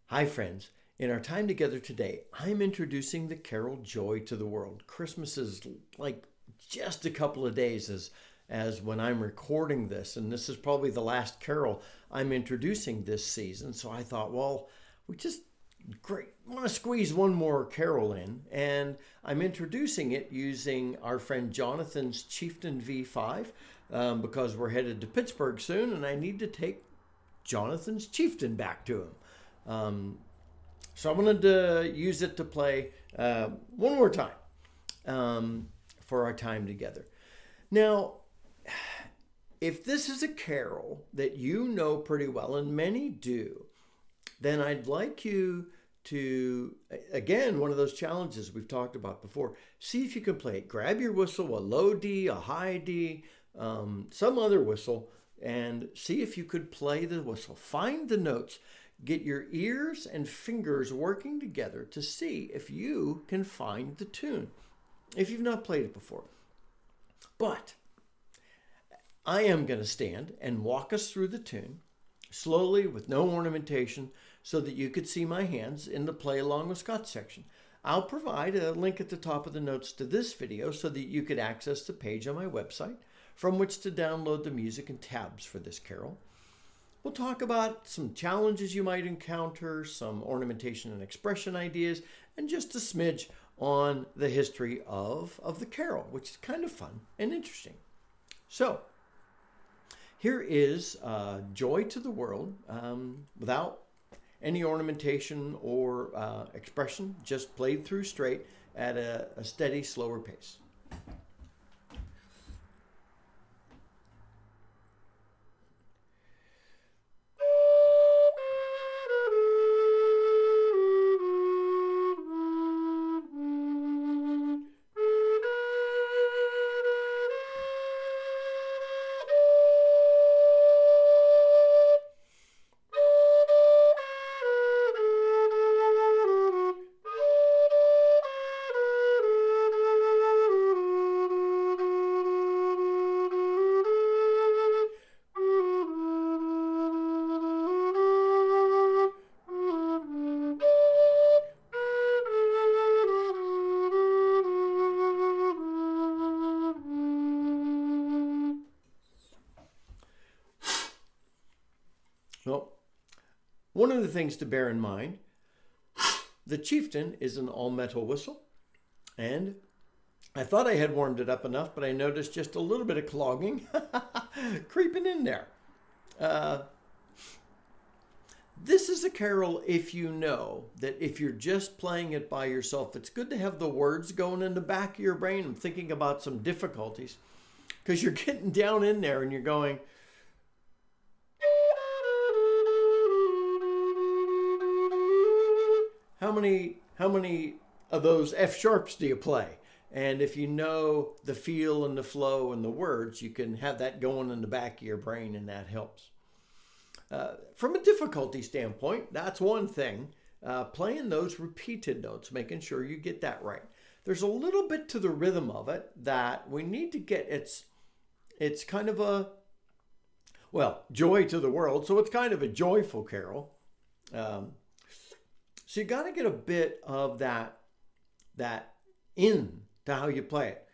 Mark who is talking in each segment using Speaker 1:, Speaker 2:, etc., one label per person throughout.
Speaker 1: Hi, friends. In our time together today, I'm introducing the carol Joy to the World. Christmas is like just a couple of days as when I'm recording this, and this is probably the last carol I'm introducing this season. So I thought, well, we just great want to squeeze one more carol in, and I'm introducing it using our friend Jonathan's Chieftain V5 because we're headed to Pittsburgh soon, and I need to take Jonathan's Chieftain back to him. So I wanted to use it to play one more time for our time together. Now, if this is a carol that you know pretty well, and many do, then I'd like you to, again, one of those challenges we've talked about before, see if you can play it. Grab your whistle, a low D, a high D, some other whistle, and see if you could play the whistle. Find the notes. Get your ears and fingers working together to see if you can find the tune, if you've not played it before. But I am going to stand and walk us through the tune slowly with no ornamentation so that you could see my hands in the play along with Scott's section. I'll provide a link at the top of the notes to this video so that you could access the page on my website from which to download the music and tabs for this carol. We'll talk about some challenges you might encounter, some ornamentation and expression ideas, and just a smidge on the history of the carol, which is kind of fun and interesting. So, here is Joy to the World without any ornamentation or expression, just played through straight at a steady, slower pace. Well, one of the things to bear in mind, the Chieftain is an all-metal whistle, and I thought I had warmed it up enough, but I noticed just a little bit of clogging creeping in there. This is a carol if you know that if you're just playing it by yourself, it's good to have the words going in the back of your brain and thinking about some difficulties, because you're getting down in there and you're going, how many of those F sharps do you play? And if you know the feel and the flow and the words, you can have that going in the back of your brain, and that helps. From a difficulty standpoint, that's one thing. Playing those repeated notes, making sure you get that right. There's a little bit to the rhythm of it that we need to get. It's kind of a, well, joy to the world, so it's kind of a joyful carol. So you got to get a bit of that in to how you play it.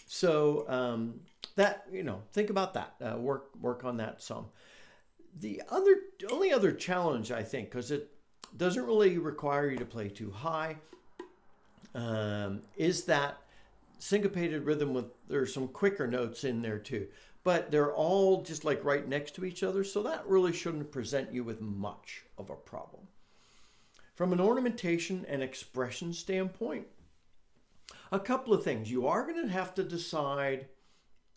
Speaker 1: So that, think about that. Work on that some. The only other challenge, I think, because it doesn't really require you to play too high, is that syncopated rhythm there's some quicker notes in there too. But they're all just like right next to each other, so that really shouldn't present you with much of a problem. From an ornamentation and expression standpoint, a couple of things. You are going to have to decide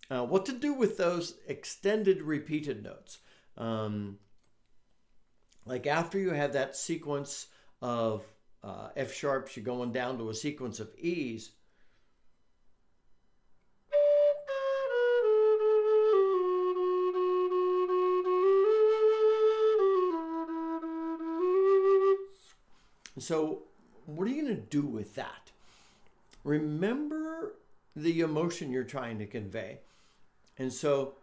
Speaker 1: what to do with those extended repeated notes. Like after you have that sequence of F sharps, you're going down to a sequence of E's. So what are you going to do with that? Remember the emotion you're trying to convey. And so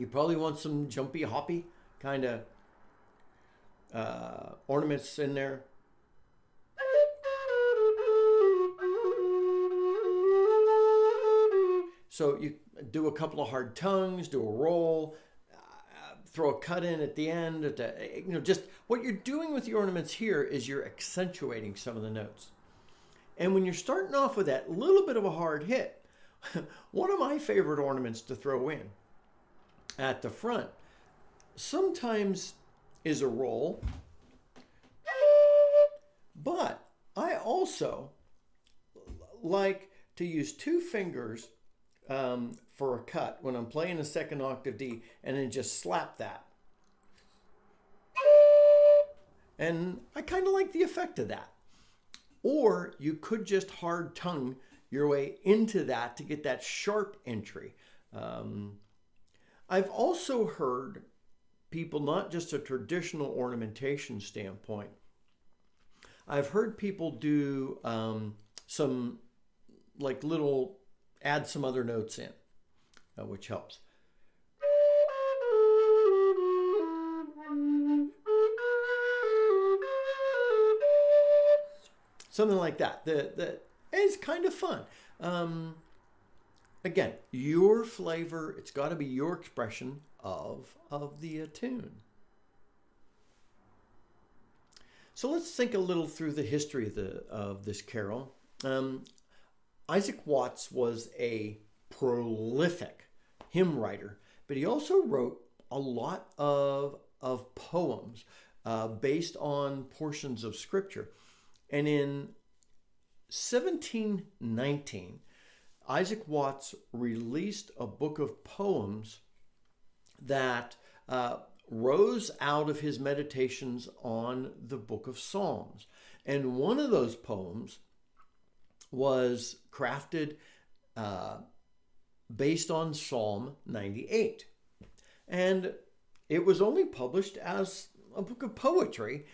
Speaker 1: You probably want some jumpy, hoppy kind of ornaments in there. So you do a couple of hard tongues, do a roll, throw a cut in at the end. Just what you're doing with the ornaments here is you're accentuating some of the notes. And when you're starting off with that little bit of a hard hit, one of my favorite ornaments to throw in at the front sometimes is a roll, but I also like to use two fingers for a cut when I'm playing a second octave D, and then just slap that. And I kind of like the effect of that. Or you could just hard tongue your way into that to get that sharp entry. I've also heard people, not just a traditional ornamentation standpoint, I've heard people do some like little, add some other notes in, which helps. Something like that. That is kind of fun. Again, your flavor, it's got to be your expression of the tune. So let's think a little through the history of this carol. Isaac Watts was a prolific hymn writer, but he also wrote a lot of poems based on portions of scripture. And in 1719, Isaac Watts released a book of poems that rose out of his meditations on the book of Psalms. And one of those poems was crafted based on Psalm 98. And it was only published as a book of poetry,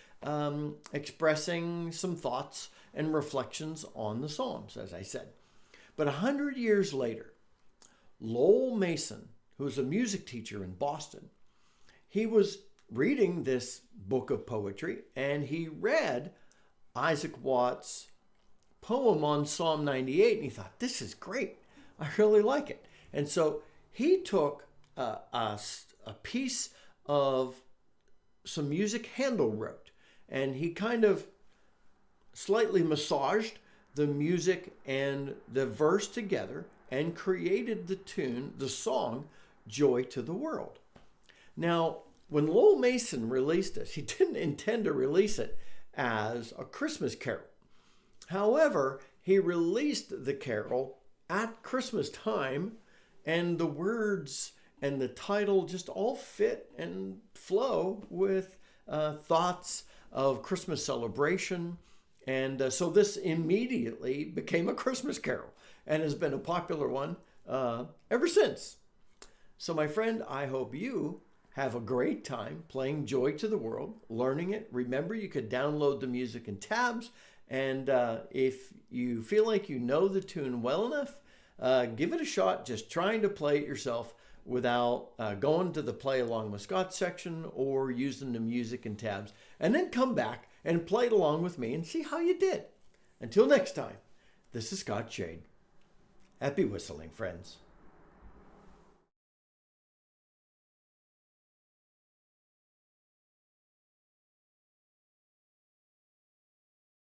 Speaker 1: expressing some thoughts and reflections on the Psalms, as I said. But 100 years later, Lowell Mason, who was a music teacher in Boston, he was reading this book of poetry, and he read Isaac Watts' poem on Psalm 98, and he thought, this is great. I really like it. And so he took a piece of some music Handel wrote, and he kind of slightly massaged the music and the verse together and created the tune, the song, Joy to the World. Now, when Lowell Mason released this, he didn't intend to release it as a Christmas carol. However, he released the carol at Christmas time, and the words and the title just all fit and flow with thoughts of Christmas celebration. And so this immediately became a Christmas carol and has been a popular one ever since. So my friend, I hope you have a great time playing Joy to the World, learning it. Remember, you could download the music in tabs. And if you feel like you know the tune well enough, give it a shot, just trying to play it yourself without going to the play along with Scott section or using the music in tabs. And then come back and play it along with me and see how you did. Until next time, this is Scott Shade. Happy whistling, friends.